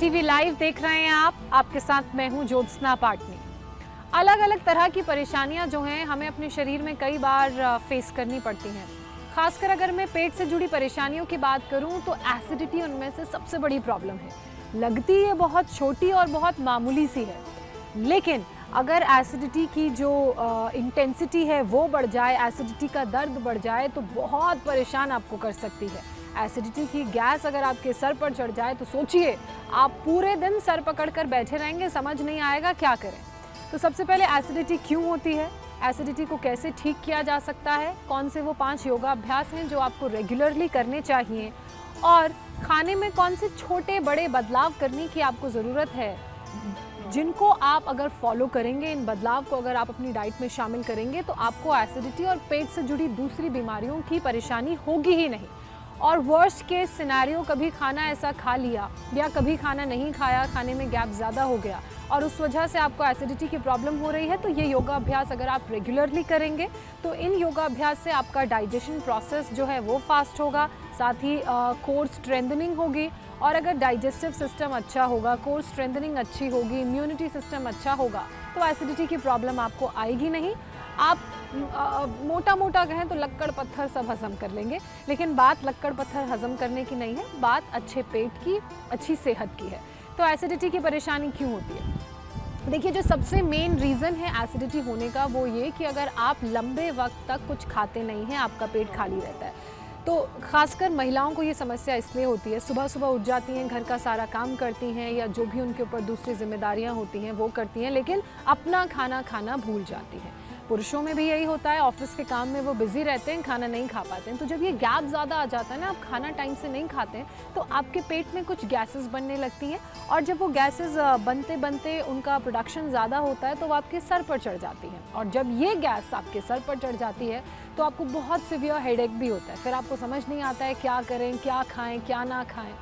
TV live देख रहे हैं आप, आपके साथ मैं हूं ज्योत्सना पाटनी। अलग अलग तरह की परेशानियां जो हैं हमें अपने शरीर में कई बार फेस करनी पड़ती हैं। खासकर अगर मैं पेट से जुड़ी परेशानियों की बात करूं तो एसिडिटी उनमें से सबसे बड़ी प्रॉब्लम है। लगती ये बहुत छोटी और बहुत मामूली सी है, लेकिन अगर एसिडिटी की जो इंटेंसिटी है वो बढ़ जाए, एसिडिटी का दर्द बढ़ जाए तो बहुत परेशान आपको कर सकती है। एसिडिटी की गैस अगर आपके सर पर चढ़ जाए तो सोचिए, आप पूरे दिन सर पकड़कर बैठे रहेंगे, समझ नहीं आएगा क्या करें। तो सबसे पहले एसिडिटी क्यों होती है, एसिडिटी को कैसे ठीक किया जा सकता है, कौन से वो 5 योगाभ्यास हैं जो आपको रेगुलरली करने चाहिए, और खाने में कौन से छोटे बड़े बदलाव करने की आपको ज़रूरत है, जिनको आप अगर फॉलो करेंगे, इन बदलाव को अगर आप अपनी डाइट में शामिल करेंगे तो आपको एसिडिटी और पेट से जुड़ी दूसरी बीमारियों की परेशानी होगी ही नहीं। और वर्स्ट केस सिनेरियो, कभी खाना ऐसा खा लिया या कभी खाना नहीं खाया, खाने में गैप ज़्यादा हो गया और उस वजह से आपको एसिडिटी की प्रॉब्लम हो रही है, तो ये योगाभ्यास अगर आप रेगुलरली करेंगे तो इन योगाभ्यास से आपका डाइजेशन प्रोसेस जो है वो फास्ट होगा, साथ ही कोर स्ट्रेंथनिंग होगी। और अगर डाइजेस्टिव सिस्टम अच्छा होगा, कोर स्ट्रेंथनिंग अच्छी होगी, इम्यूनिटी सिस्टम अच्छा होगा, तो एसिडिटी की प्रॉब्लम आपको आएगी नहीं। आप मोटा मोटा कहें तो लक्कड़ पत्थर सब हजम कर लेंगे, लेकिन बात लक्कड़ पत्थर हजम करने की नहीं है, बात अच्छे पेट की, अच्छी सेहत की है। तो एसिडिटी की परेशानी क्यों होती है? देखिए, जो सबसे मेन रीज़न है एसिडिटी होने का वो ये कि अगर आप लंबे वक्त तक कुछ खाते नहीं हैं, आपका पेट खाली रहता है। तो ख़ासकर महिलाओं को ये समस्या इसलिए होती है, सुबह सुबह उठ जाती हैं, घर का सारा काम करती हैं या जो भी उनके ऊपर दूसरी जिम्मेदारियां होती हैं वो करती हैं, लेकिन अपना खाना खाना भूल जाती हैं। पुरुषों में भी यही होता है, ऑफिस के काम में वो बिज़ी रहते हैं, खाना नहीं खा पाते हैं। तो जब ये गैप ज़्यादा आ जाता है ना, आप खाना टाइम से नहीं खाते हैं, तो आपके पेट में कुछ गैसेस बनने लगती हैं, और जब वो गैसेस बनते बनते उनका प्रोडक्शन ज़्यादा होता है तो वो आपके सर पर चढ़ जाती हैं। और जब ये गैस आपके सर पर चढ़ जाती है तो आपको बहुत सीवियर हेडेक भी होता है। फिर आपको समझ नहीं आता है क्या करें, क्या खाएँ, क्या ना खाएँ।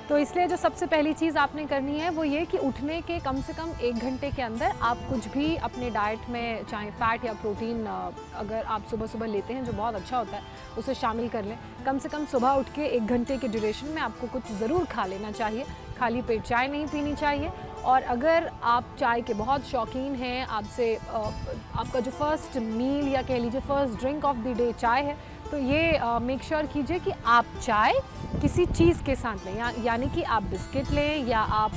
तो इसलिए जो सबसे पहली चीज़ आपने करनी है वो ये कि उठने के कम से कम 1 घंटे के अंदर आप कुछ भी अपने डाइट में, चाहे फैट या प्रोटीन अगर आप सुबह सुबह लेते हैं, जो बहुत अच्छा होता है, उसे शामिल कर लें। कम से कम सुबह उठ के 1 घंटे के ड्यूरेशन में आपको कुछ ज़रूर खा लेना चाहिए। खाली पेट चाय नहीं पीनी चाहिए। और अगर आप चाय के बहुत शौकीन हैं, आपका जो फर्स्ट मील या कह लीजिए first drink of the day चाय है, तो ये मेक श्योर कीजिए कि आप चाय किसी चीज़ के साथ लें, यानी कि आप बिस्किट लें या आप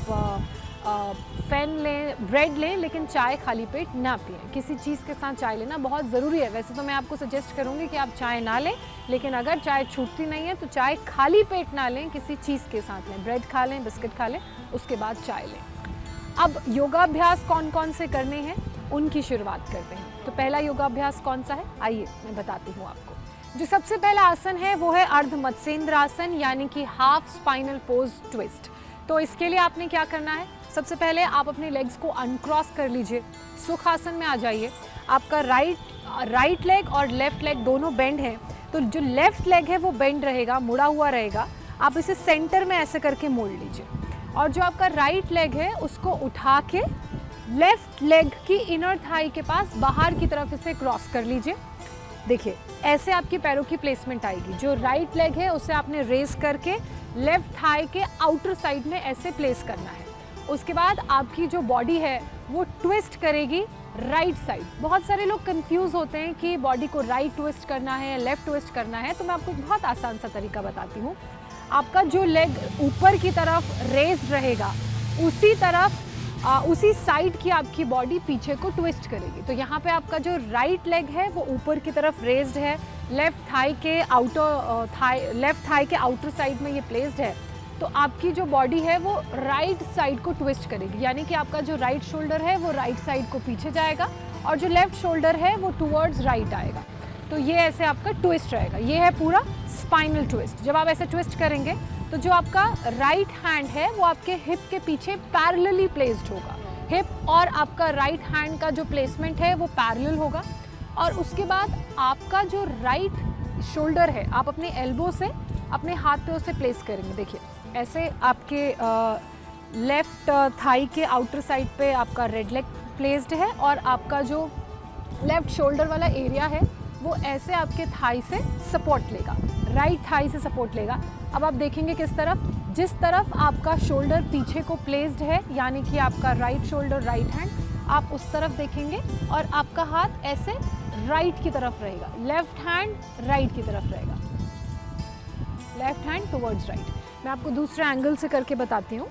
फैन लें, ब्रेड लें, लेकिन चाय खाली पेट ना पिएं। किसी चीज़ के साथ चाय लेना बहुत ज़रूरी है। वैसे तो मैं आपको सजेस्ट करूँगी कि आप चाय ना लें, लेकिन अगर चाय छूटती नहीं है तो चाय खाली पेट ना लें, किसी चीज़ के साथ लें, ब्रेड खा लें, बिस्किट खा लें, उसके बाद चाय लें। अब योगाभ्यास कौन कौन से करने हैं उनकी शुरुआत करते हैं। तो पहला योगाभ्यास कौन सा है, आइए मैं बताती हूँ आपको। जो सबसे पहला आसन है वो है अर्ध मत्स्येंद्र आसन, यानी कि हाफ स्पाइनल पोज ट्विस्ट। तो इसके लिए आपने क्या करना है, सबसे पहले आप अपने लेग्स को अनक्रॉस कर लीजिए, सुखासन में आ जाइए। आपका राइट लेग और लेफ्ट लेग दोनों बेंड है, तो जो लेफ्ट लेग है वो बेंड रहेगा, मुड़ा हुआ रहेगा। आप इसे सेंटर में ऐसे करके मोड़ लीजिए, और जो आपका राइट लेग है उसको उठा के लेफ्ट लेग की इनर थाई के पास बाहर की तरफ इसे क्रॉस कर लीजिए। देखिए, ऐसे आपकी पैरों की प्लेसमेंट आएगी। जो राइट लेग है उसे आपने रेस करके लेफ्ट थाई के आउटर साइड में ऐसे प्लेस करना है। उसके बाद आपकी जो बॉडी है वो ट्विस्ट करेगी राइट साइड। बहुत सारे लोग कंफ्यूज होते हैं कि बॉडी को राइट ट्विस्ट करना है, लेफ्ट ट्विस्ट करना है, तो मैं आपको एक बहुत आसान सा तरीका बताती हूँ। आपका जो लेग ऊपर की तरफ रेस्ड रहेगा, उसी साइड की आपकी बॉडी पीछे को ट्विस्ट करेगी। तो यहाँ पे आपका जो राइट लेग है वो ऊपर की तरफ रेस्ड है, लेफ्ट थाई के आउटर साइड में ये प्लेस्ड है, तो आपकी जो बॉडी है वो राइट साइड को ट्विस्ट करेगी, यानी कि आपका जो राइट शोल्डर है वो राइट साइड को पीछे जाएगा और जो लेफ्ट शोल्डर है वो टुवर्ड्स राइट आएगा। तो ये ऐसे आपका ट्विस्ट रहेगा। ये है पूरा स्पाइनल ट्विस्ट। जब आप ऐसे ट्विस्ट करेंगे तो जो आपका राइट हैंड है वो आपके हिप के पीछे पैरेलली प्लेस्ड होगा। हिप और आपका राइट हैंड का जो प्लेसमेंट है वो पैरेलल होगा। और उसके बाद आपका जो राइट शोल्डर है, आप अपने एल्बो से अपने हाथ पे उसे प्लेस करेंगे। देखिए, ऐसे आपके लेफ्ट थाई के आउटर साइड पे आपका रेड लेग प्लेस्ड है और आपका जो लेफ्ट शोल्डर वाला एरिया है वो ऐसे आपके थाई से सपोर्ट लेगा, राइट थाई से सपोर्ट लेगा। अब आप देखेंगे किस तरफ, जिस तरफ आपका शोल्डर पीछे को प्लेस्ड है, यानी कि आपका राइट शोल्डर राइट हैंड, आप उस तरफ देखेंगे और आपका हाथ ऐसे राइट की तरफ रहेगा, लेफ्ट हैंड राइट की तरफ रहेगा, लेफ्ट हैंड टुवर्ड्स राइट। मैं आपको दूसरे एंगल से करके बताती हूँ।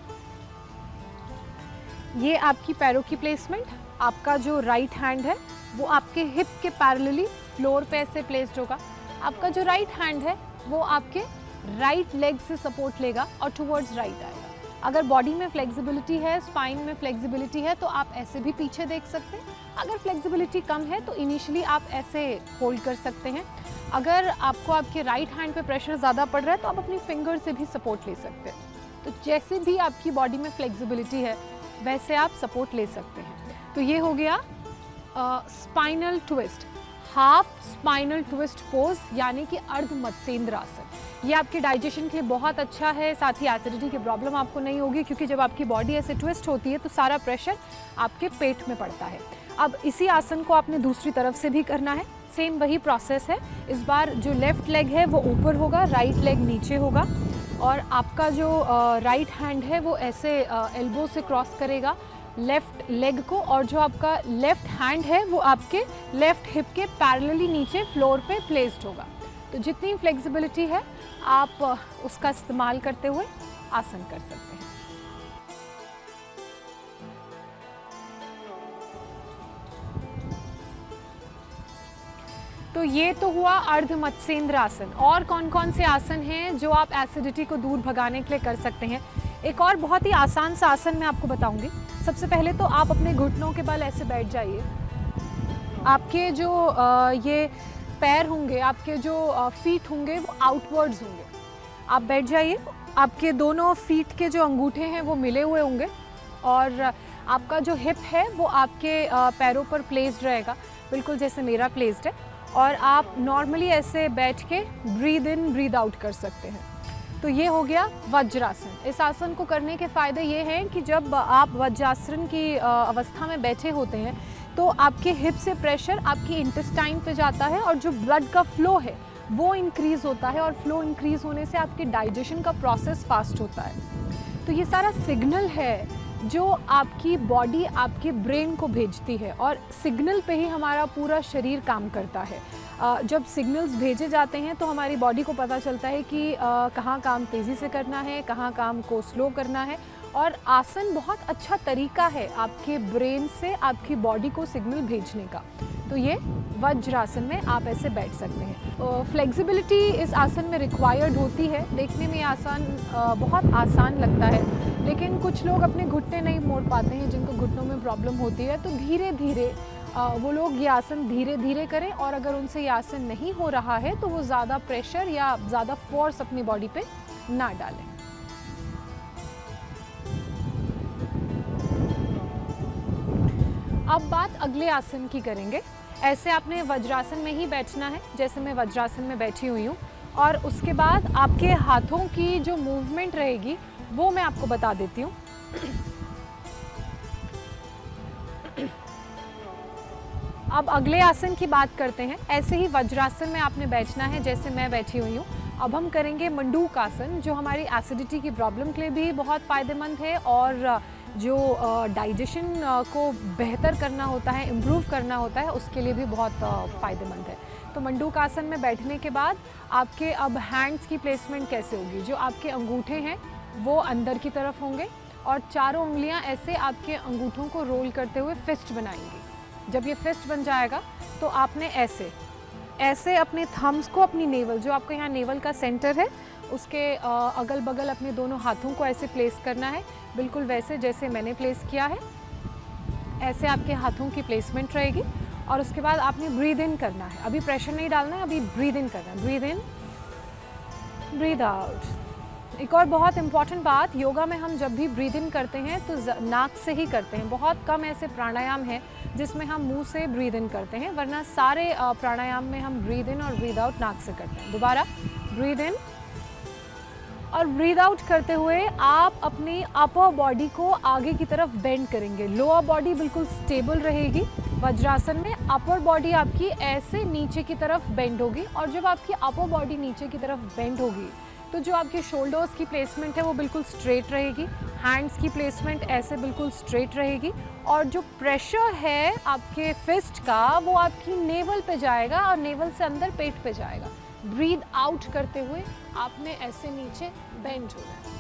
ये आपकी पैरों की प्लेसमेंट, आपका जो राइट हैंड है वो आपके हिप के पैरेलली फ्लोर पे ऐसे प्लेस्ड होगा। आपका जो राइट हैंड है वो आपके राइट लेग से सपोर्ट लेगा और टुवर्ड्स राइट आएगा। अगर बॉडी में फ्लेक्सिबिलिटी है, स्पाइन में फ्लेक्सिबिलिटी है, तो आप ऐसे भी पीछे देख सकते हैं। अगर फ्लेक्सिबिलिटी कम है तो इनिशियली आप ऐसे होल्ड कर सकते हैं। अगर आपको आपके राइट हैंड पे प्रेशर ज़्यादा पड़ रहा है तो आप अपनी फिंगर से भी सपोर्ट ले सकते हैं। तो जैसे भी आपकी बॉडी में फ्लेक्सिबिलिटी है वैसे आप सपोर्ट ले सकते हैं। तो ये हो गया spinal twist, half spinal twist pose, यानी कि अर्ध मत्स्येंद्र आसन। ये आपके डाइजेशन के लिए बहुत अच्छा है, साथ ही एसिडिटी की प्रॉब्लम आपको नहीं होगी, क्योंकि जब आपकी बॉडी ऐसे ट्विस्ट होती है तो सारा प्रेशर आपके पेट में पड़ता है। अब इसी आसन को आपने दूसरी तरफ से भी करना है, सेम वही प्रोसेस है। इस बार जो लेफ्ट लेग है वो ऊपर होगा, राइट लेग नीचे होगा और आपका जो राइट हैंड है वो ऐसे एल्बो से क्रॉस करेगा लेफ्ट लेग को, और जो आपका लेफ्ट हैंड है वो आपके लेफ्ट हिप के पैरेलली नीचे फ्लोर पे प्लेस्ड होगा। तो जितनी फ्लेक्सिबिलिटी है आप उसका इस्तेमाल करते हुए आसन कर सकते हैं। तो ये तो हुआ अर्ध मत्स्येंद्र आसन। और कौन कौन से आसन हैं जो आप एसिडिटी को दूर भगाने के लिए कर सकते हैं? एक और बहुत ही आसान सा आसन मैं आपको बताऊंगी। सबसे पहले तो आप अपने घुटनों के बल ऐसे बैठ जाइए। आपके जो ये पैर होंगे, आपके जो फीट होंगे वो आउटवर्ड्स होंगे। आप बैठ जाइए, आपके दोनों फीट के जो अंगूठे हैं वो मिले हुए होंगे और आपका जो हिप है वो आपके पैरों पर प्लेस्ड रहेगा, बिल्कुल जैसे मेरा प्लेस्ड है। और आप नॉर्मली ऐसे बैठ के ब्रीद इन ब्रीद आउट कर सकते हैं। तो ये हो गया वज्रासन। इस आसन को करने के फ़ायदे ये हैं कि जब आप वज्रासन की अवस्था में बैठे होते हैं तो आपके हिप से प्रेशर आपकी इंटेस्टाइन पे जाता है और जो ब्लड का फ्लो है वो इंक्रीज़ होता है, और फ्लो इंक्रीज़ होने से आपके डाइजेशन का प्रोसेस फास्ट होता है। तो ये सारा सिग्नल है जो आपकी बॉडी आपके ब्रेन को भेजती है, और सिग्नल पे ही हमारा पूरा शरीर काम करता है। जब सिग्नल्स भेजे जाते हैं तो हमारी बॉडी को पता चलता है कि कहाँ काम तेज़ी से करना है, कहाँ काम को स्लो करना है। और आसन बहुत अच्छा तरीका है आपके ब्रेन से आपकी बॉडी को सिग्नल भेजने का। तो ये वज्रासन में आप ऐसे बैठ सकते हैं। फ्लेक्सिबिलिटी इस आसन में रिक्वायर्ड होती है। देखने में आसान बहुत आसान लगता है, लेकिन कुछ लोग अपने घुटने नहीं मोड़ पाते हैं, जिनको घुटनों में प्रॉब्लम होती है। तो धीरे धीरे वो लोग ये आसन धीरे धीरे करें, और अगर उनसे ये आसन नहीं हो रहा है तो वो ज़्यादा प्रेशर या ज़्यादा फोर्स अपनी बॉडी पे ना डालें। अब बात अगले आसन की करेंगे। ऐसे आपने वज्रासन में ही बैठना है, जैसे मैं वज्रासन में बैठी हुई हूँ, और उसके बाद आपके हाथों की जो मूवमेंट रहेगी वो मैं आपको बता देती हूँ। अब अगले आसन की बात करते हैं। ऐसे ही वज्रासन में आपने बैठना है जैसे मैं बैठी हुई हूँ। अब हम करेंगे मंडूक आसन, जो हमारी एसिडिटी की प्रॉब्लम के लिए भी बहुत फ़ायदेमंद है, और जो डाइजेशन को बेहतर करना होता है, इम्प्रूव करना होता है, उसके लिए भी बहुत फ़ायदेमंद है। तो मंडूक आसन में बैठने के बाद आपके अब हैंड्स की प्लेसमेंट कैसे होगी? जो आपके अंगूठे हैं वो अंदर की तरफ होंगे, और चारों उंगलियां ऐसे आपके अंगूठों को रोल करते हुए फिस्ट बनाएंगी। जब ये फिस्ट बन जाएगा तो आपने ऐसे ऐसे अपने थम्स को अपनी नेवल, जो आपको यहाँ नेवल का सेंटर है, उसके अगल बगल अपने दोनों हाथों को ऐसे प्लेस करना है, बिल्कुल वैसे जैसे मैंने प्लेस किया है। ऐसे आपके हाथों की प्लेसमेंट रहेगी, और उसके बाद आपने ब्रीद इन करना है। अभी प्रेशर नहीं डालना है, अभी ब्रीद इन करना है। Breathe in, breathe out. एक और बहुत इम्पॉर्टेंट बात, योगा में हम जब भी ब्रीद इन करते हैं तो नाक से ही करते हैं। बहुत कम ऐसे प्राणायाम हैं जिसमें हम मुंह से ब्रीद इन करते हैं, वरना सारे प्राणायाम में हम ब्रीद इन और ब्रीद आउट नाक से करते हैं। दोबारा ब्रीद इन और ब्रीद आउट करते हुए आप अपनी अपर बॉडी को आगे की तरफ बेंड करेंगे। लोअर बॉडी बिल्कुल स्टेबल रहेगी। वज्रासन में अपर बॉडी आपकी ऐसे नीचे की तरफ बेंड होगी, और जब आपकी अपर बॉडी नीचे की तरफ बेंड होगी तो जो आपके शोल्डर्स की प्लेसमेंट है वो बिल्कुल स्ट्रेट रहेगी, हैंड्स की प्लेसमेंट ऐसे बिल्कुल स्ट्रेट रहेगी, और जो प्रेशर है आपके फिस्ट का वो आपकी नेवल पे जाएगा और नेवल से अंदर पेट पे जाएगा। ब्रीद आउट करते हुए आपने ऐसे नीचे बेंड होना है।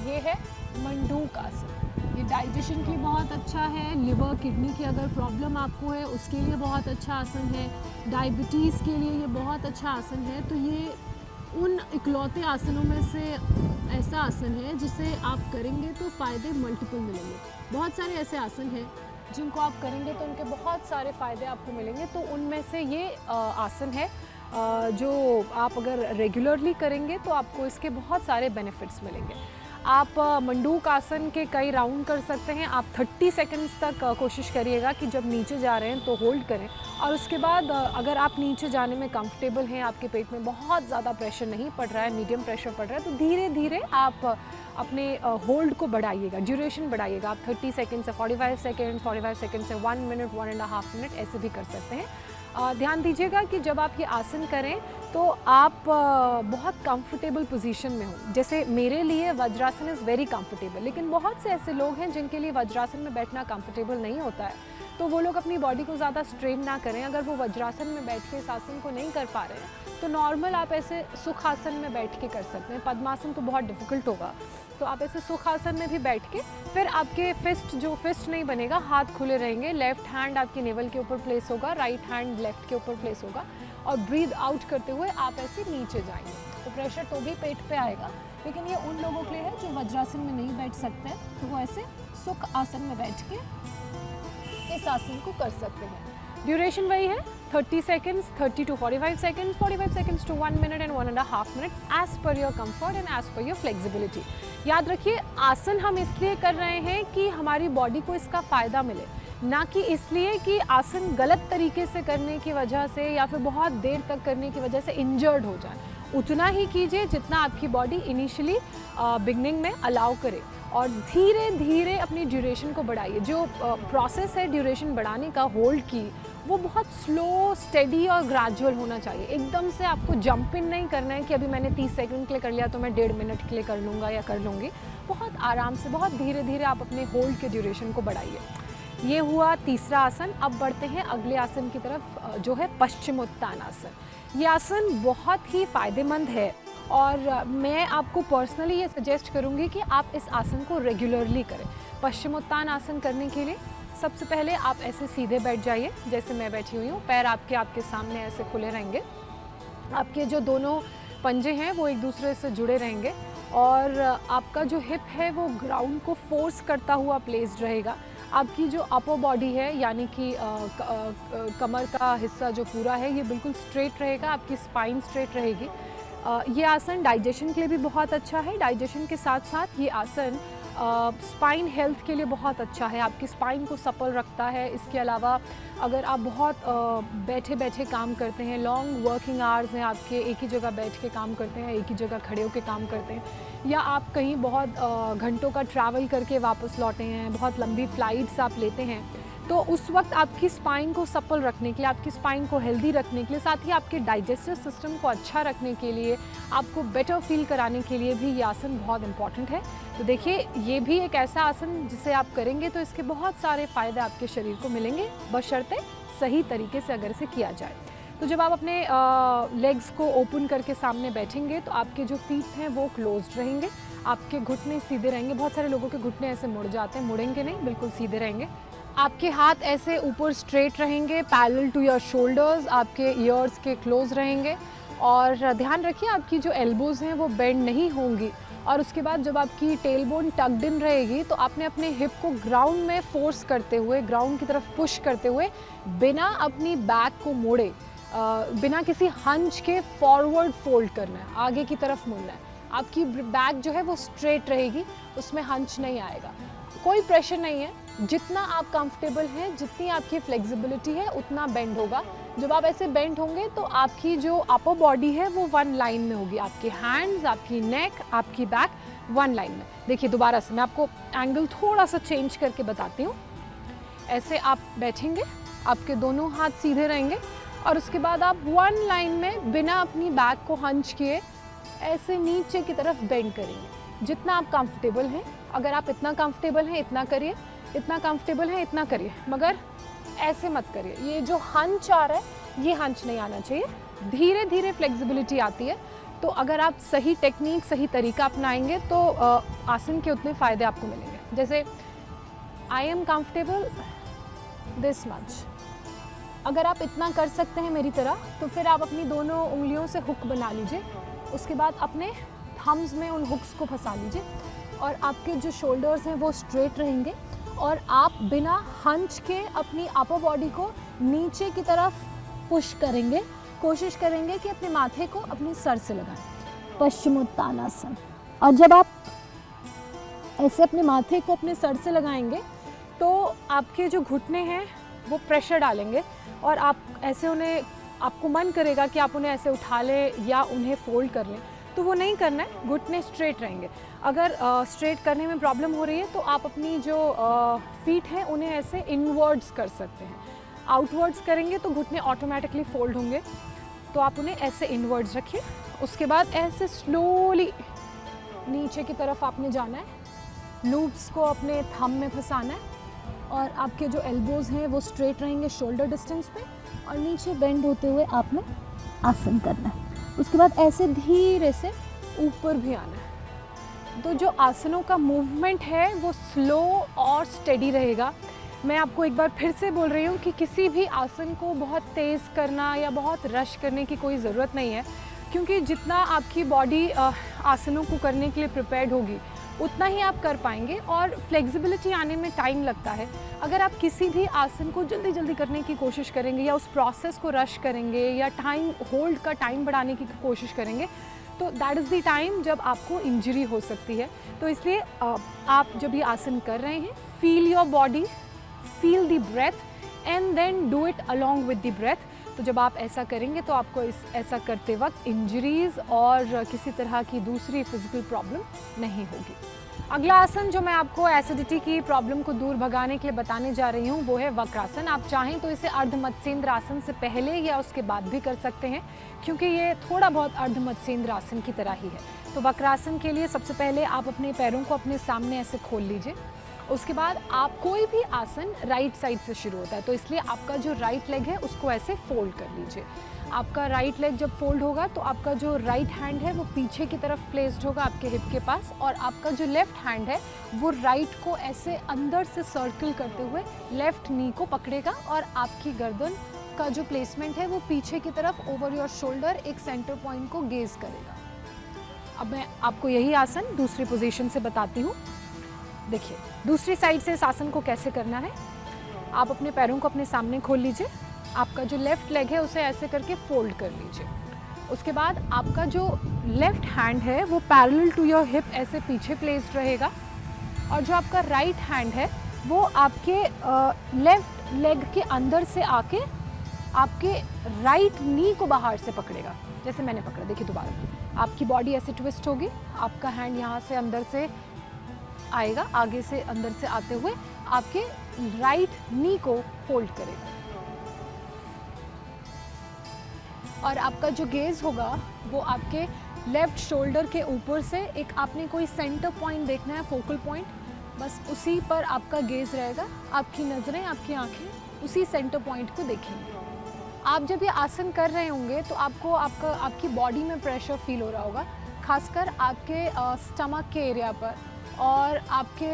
ये है मंडूक आसन। ये डाइजेशन के लिए बहुत अच्छा है, लिवर किडनी की अगर प्रॉब्लम आपको है उसके लिए बहुत अच्छा आसन है, डायबिटीज़ के लिए ये बहुत अच्छा आसन है। तो ये उन इकलौते आसनों में से ऐसा आसन है जिसे आप करेंगे तो फ़ायदे मल्टीपल मिलेंगे। बहुत सारे ऐसे आसन हैं जिनको आप करेंगे तो उनके बहुत सारे फ़ायदे आपको मिलेंगे। तो उनमें से ये आसन है जो आप अगर रेगुलरली करेंगे तो आपको इसके बहुत सारे बेनिफिट्स मिलेंगे। आप मंडूक आसन के कई राउंड कर सकते हैं। आप 30 सेकंड्स तक कोशिश करिएगा कि जब नीचे जा रहे हैं तो होल्ड करें, और उसके बाद अगर आप नीचे जाने में कंफर्टेबल हैं, आपके पेट में बहुत ज़्यादा प्रेशर नहीं पड़ रहा है, मीडियम प्रेशर पड़ रहा है, तो धीरे धीरे आप अपने होल्ड को बढ़ाइएगा, ड्यूरेशन बढ़ाइएगा। आप 30 सेकंड से 45 सेकंड, 45 सेकंड से 1 मिनट, 1.5 मिनट ऐसे भी कर सकते हैं। ध्यान दीजिएगा कि जब आप ये आसन करें तो आप बहुत कंफर्टेबल पोजीशन में हो। जैसे मेरे लिए वज्रासन इज़ वेरी कंफर्टेबल, लेकिन बहुत से ऐसे लोग हैं जिनके लिए वज्रासन में बैठना कंफर्टेबल नहीं होता है, तो वो लोग अपनी बॉडी को ज़्यादा स्ट्रेन ना करें। अगर वो वज्रासन में बैठ के इस आसन को नहीं कर पा रहे हैं तो नॉर्मल आप ऐसे सुखासन में बैठ के कर सकते हैं। पद्मासन तो बहुत डिफ़िकल्ट होगा, तो आप ऐसे सुखासन में भी बैठ के फिर आपके फिस्ट नहीं बनेगा, हाथ खुले रहेंगे, लेफ्ट हैंड आपकी नेवल के ऊपर प्लेस होगा, राइट हैंड लेफ्ट के ऊपर प्लेस होगा, और ब्रीद आउट करते हुए आप ऐसे नीचे जाएंगे। तो प्रेशर तो भी पेट पे आएगा, लेकिन ये उन लोगों के लिए है जो वज्रासन में नहीं बैठ सकते हैं, तो वो ऐसे सुख आसन में बैठ के इस आसन को कर सकते हैं। ड्यूरेशन वही है 30 seconds, 30 to 45 seconds, 45 seconds to 1 minute and 1.5 minute, as per your comfort and as per your flexibility. याद रखिए, आसन हम इसलिए कर रहे हैं कि हमारी बॉडी को इसका फ़ायदा मिले, ना कि इसलिए कि आसन गलत तरीके से करने की वजह से या फिर बहुत देर तक करने की वजह से इंजर्ड हो जाए। उतना ही कीजिए जितना आपकी बॉडी इनिशियली बिगनिंग में अलाउ करे, और धीरे धीरे अपनी ड्यूरेशन को बढ़ाइए। जो प्रोसेस है ड्यूरेशन बढ़ाने का होल्ड की, वो बहुत स्लो, स्टेडी और ग्रेजुअल होना चाहिए। एकदम से आपको जंप इन नहीं करना है कि अभी मैंने 30 सेकंड के लिए कर लिया तो मैं 1.5 मिनट के लिए कर लूँगा या कर लूँगी। बहुत आराम से, बहुत धीरे धीरे आप अपने होल्ड के ड्यूरेशन को बढ़ाइए। ये हुआ तीसरा आसन। अब बढ़ते हैं अगले आसन की तरफ, जो है पश्चिमोत्तान आसन। ये आसन बहुत ही फ़ायदेमंद है, और मैं आपको पर्सनली ये सजेस्ट करूँगी कि आप इस आसन को रेगुलरली करें। पश्चिमोत्तान आसन करने के लिए सबसे पहले आप ऐसे सीधे बैठ जाइए, जैसे मैं बैठी हुई हूँ। पैर आपके सामने ऐसे खुले रहेंगे, आपके जो दोनों पंजे हैं वो एक दूसरे से जुड़े रहेंगे, और आपका जो हिप है वो ग्राउंड को फोर्स करता हुआ प्लेस्ड रहेगा। आपकी जो अपर बॉडी है, यानी कि कमर का हिस्सा जो पूरा है, ये बिल्कुल स्ट्रेट रहेगा, आपकी स्पाइन स्ट्रेट रहेगी। ये आसन डाइजेशन के लिए भी बहुत अच्छा है। डाइजेशन के साथ साथ ये आसन स्पाइन हेल्थ के लिए बहुत अच्छा है, आपकी स्पाइन को सपल रखता है। इसके अलावा अगर आप बहुत बैठे बैठे काम करते हैं, लॉन्ग वर्किंग आवर्स हैं आपके, एक ही जगह बैठ के काम करते हैं, एक ही जगह खड़े होकर काम करते हैं, या आप कहीं बहुत घंटों का ट्रैवल करके वापस लौटे हैं, बहुत लंबी फ़्लाइट्स आप लेते हैं, तो उस वक्त आपकी स्पाइन को सपल रखने के लिए, आपकी स्पाइन को हेल्दी रखने के लिए, साथ ही आपके डाइजेस्टिव सिस्टम को अच्छा रखने के लिए, आपको बेटर फील कराने के लिए भी ये आसन बहुत इंपॉर्टेंट है। तो देखिए, ये भी एक ऐसा आसन जिसे आप करेंगे तो इसके बहुत सारे फ़ायदे आपके शरीर को मिलेंगे, बशर्ते सही तरीके से अगर इसे किया जाए। तो जब आप अपने लेग्स को ओपन करके सामने बैठेंगे तो आपके जो फीट हैं वो क्लोज्ड रहेंगे, आपके घुटने सीधे रहेंगे। बहुत सारे लोगों के घुटने ऐसे मुड़ जाते हैं, मुड़ेंगे नहीं, बिल्कुल सीधे रहेंगे। आपके हाथ ऐसे ऊपर स्ट्रेट रहेंगे, पैरेलल टू योर शोल्डर्स, आपके ईयर्स के क्लोज रहेंगे, और ध्यान रखिए आपकी जो एल्बोज़ हैं वो बेंड नहीं होंगी। और उसके बाद जब आपकी टेल बोन टक्ड इन रहेगी तो आपने अपने हिप को ग्राउंड में फोर्स करते हुए, ग्राउंड की तरफ पुश करते हुए, बिना अपनी बैक को मोड़े, बिना किसी हंच के फॉरवर्ड फोल्ड करना है, आगे की तरफ मुड़ना है। आपकी बैक जो है वो स्ट्रेट रहेगी, उसमें हंच नहीं आएगा, कोई प्रेशर नहीं है। जितना आप कंफर्टेबल हैं, जितनी आपकी फ्लेक्सिबिलिटी है, उतना बेंड होगा। जब आप ऐसे बेंड होंगे तो आपकी जो अपर बॉडी है वो वन लाइन में होगी, आपके हैंड्स, आपकी नेक, आपकी बैक वन लाइन में। देखिए दोबारा से मैं आपको एंगल थोड़ा सा चेंज करके बताती हूँ। ऐसे आप बैठेंगे, आपके दोनों हाथ सीधे रहेंगे, और उसके बाद आप वन लाइन में बिना अपनी बैक को हंच किए ऐसे नीचे की तरफ बेंड करेंगे, जितना आप कंफर्टेबल हैं। अगर आप इतना कंफर्टेबल हैं इतना करिए, इतना कंफर्टेबल है इतना करिए, मगर ऐसे मत करिए। ये जो हंच आ रहा है ये हंच नहीं आना चाहिए। धीरे धीरे फ्लेक्सिबिलिटी आती है। तो अगर आप सही टेक्निक सही तरीका अपनाएंगे तो आसन के उतने फ़ायदे आपको मिलेंगे। जैसे I am comfortable this much, अगर आप इतना कर सकते हैं मेरी तरह तो फिर आप अपनी दोनों उंगलियों से हुक बना लीजिए। उसके बाद अपने थम्स में उन हुक्स को फंसा लीजिए और आपके जो शोल्डर्स हैं वो स्ट्रेट रहेंगे और आप बिना हंच के अपनी अपर बॉडी को नीचे की तरफ पुश करेंगे। कोशिश करेंगे कि अपने माथे को अपने सर से लगाएं, पश्चिमोत्तानासन। और जब आप ऐसे अपने माथे को अपने सर से लगाएंगे तो आपके जो घुटने हैं वो प्रेशर डालेंगे और आप ऐसे उन्हें, आपको मन करेगा कि आप उन्हें ऐसे उठा लें या उन्हें फोल्ड कर लें, तो वो नहीं करना है। घुटने स्ट्रेट रहेंगे। अगर स्ट्रेट करने में प्रॉब्लम हो रही है तो आप अपनी जो फीट हैं उन्हें ऐसे इनवर्ड्स कर सकते हैं। आउटवर्ड्स करेंगे तो घुटने ऑटोमेटिकली फोल्ड होंगे, तो आप उन्हें ऐसे इनवर्ड्स रखिए। उसके बाद ऐसे स्लोली नीचे की तरफ आपने जाना है, लूप्स को अपने थंब में फंसाना है और आपके जो एल्बोज़ हैं वो स्ट्रेट रहेंगे शोल्डर डिस्टेंस पे और नीचे बेंड होते हुए आपने आसन करना है। उसके बाद ऐसे धीरे से ऊपर भी आना है। तो जो आसनों का मूवमेंट है वो स्लो और स्टेडी रहेगा। मैं आपको एक बार फिर से बोल रही हूँ कि किसी भी आसन को बहुत तेज़ करना या बहुत रश करने की कोई ज़रूरत नहीं है, क्योंकि जितना आपकी बॉडी आसनों को करने के लिए प्रिपेयर्ड होगी उतना ही आप कर पाएंगे और फ्लेक्सिबिलिटी आने में टाइम लगता है। अगर आप किसी भी आसन को जल्दी जल्दी करने की कोशिश करेंगे या उस प्रोसेस को रश करेंगे या टाइम होल्ड का टाइम बढ़ाने की कोशिश करेंगे तो दैट इज़ द टाइम जब आपको इंजरी हो सकती है। तो इसलिए आप जब ये आसन कर रहे हैं, feel your body, feel the breath and then do it along with the breath. तो जब आप ऐसा करेंगे तो आपको ऐसा करते वक्त इंजरीज़ और किसी तरह की दूसरी फिजिकल प्रॉब्लम नहीं होगी। अगला आसन जो मैं आपको एसिडिटी की प्रॉब्लम को दूर भगाने के लिए बताने जा रही हूँ वो है वक्रासन। आप चाहें तो इसे अर्ध मत्स्येंद्र आसन से पहले या उसके बाद भी कर सकते हैं, क्योंकि ये थोड़ा बहुत अर्ध मत्स्येंद्र आसन की तरह ही है। तो वक्रासन के लिए सबसे पहले आप अपने पैरों को अपने सामने ऐसे खोल लीजिए। उसके बाद आप कोई भी आसन राइट साइड से शुरू होता है, तो इसलिए आपका जो राइट लेग है उसको ऐसे फोल्ड कर लीजिए। आपका राइट लेग जब फोल्ड होगा तो आपका जो राइट हैंड है वो पीछे की तरफ प्लेस्ड होगा आपके हिप के पास, और आपका जो लेफ्ट हैंड है वो राइट को ऐसे अंदर से सर्कल करते हुए लेफ्ट नी को पकड़ेगा और आपकी गर्दन का जो प्लेसमेंट है वो पीछे की तरफ ओवर योर शोल्डर एक सेंटर पॉइंट को गेज करेगा। अब मैं आपको यही आसन दूसरी पोजीशन से बताती हूँ। देखिए दूसरी साइड से इस आसन को कैसे करना है। आप अपने पैरों को अपने सामने खोल लीजिए, आपका जो लेफ़्ट लेग है उसे ऐसे करके फोल्ड कर लीजिए। उसके बाद आपका जो लेफ़्ट हैंड है वो पैरेलल टू योर हिप ऐसे पीछे प्लेस्ड रहेगा, और जो आपका राइट हैंड है वो आपके लेफ़्ट लेग के अंदर से आके आपके राइट नी को बाहर से पकड़ेगा, जैसे मैंने पकड़ा। देखिए दोबारा आपकी बॉडी ऐसे ट्विस्ट होगी, आपका हैंड यहाँ से अंदर से आएगा, आगे से अंदर से आते हुए आपके राइट नी को होल्ड करेगा, और आपका जो गेज होगा वो आपके लेफ्ट शोल्डर के ऊपर से एक, आपने कोई सेंटर पॉइंट देखना है, फोकल पॉइंट, बस उसी पर आपका गेज रहेगा। आपकी नज़रें, आपकी आंखें उसी सेंटर पॉइंट को देखेंगे। आप जब ये आसन कर रहे होंगे तो आपको आपकी बॉडी में प्रेशर फील हो रहा होगा, खासकर आपके स्टमक के एरिया पर, और आपके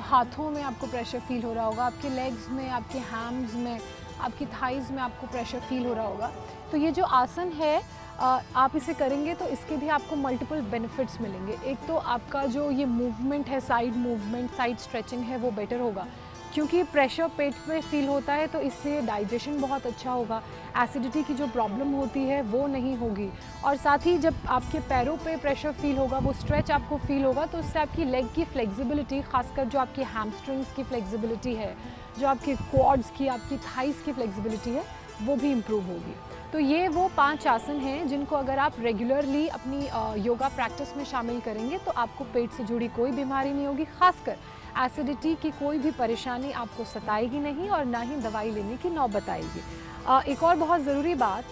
हाथों में आपको प्रेशर फील हो रहा होगा, आपके लेग्स में, आपके हैम्स में, आपकी थाइज़ में आपको प्रेशर फील हो रहा होगा। तो ये जो आसन है आप इसे करेंगे तो इसके भी आपको मल्टीपल बेनिफिट्स मिलेंगे। एक तो आपका जो ये मूवमेंट है, साइड मूवमेंट, साइड स्ट्रेचिंग है वो बेटर होगा, क्योंकि प्रेशर पेट में फील होता है तो इसलिए डाइजेशन बहुत अच्छा होगा, एसिडिटी की जो प्रॉब्लम होती है वो नहीं होगी, और साथ ही जब आपके पैरों पे प्रेशर फील होगा, वो स्ट्रेच आपको फील होगा, तो उससे आपकी लेग की फ्लेक्सिबिलिटी, खासकर जो आपकी हैमस्ट्रिंग्स की फ्लेक्सिबिलिटी है, जो आपकी क्वाड्स की, आपकी थाइस की फ्लेक्सिबिलिटी है, वो भी इम्प्रूव होगी। तो ये वो 5 आसन हैं जिनको अगर आप रेगुलरली अपनी योगा प्रैक्टिस में शामिल करेंगे तो आपको पेट से जुड़ी कोई बीमारी नहीं होगी। खासकर एसिडिटी की कोई भी परेशानी आपको सताएगी नहीं और ना ही दवाई लेने की नौबत आएगी। एक और बहुत ज़रूरी बात,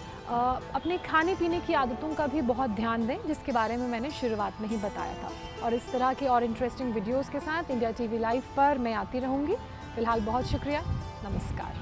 अपने खाने पीने की आदतों का भी बहुत ध्यान दें, जिसके बारे में मैंने शुरुआत में ही बताया था। और इस तरह के और इंटरेस्टिंग वीडियोस के साथ इंडिया टीवी लाइव पर मैं आती रहूँगी। फिलहाल बहुत शुक्रिया, नमस्कार।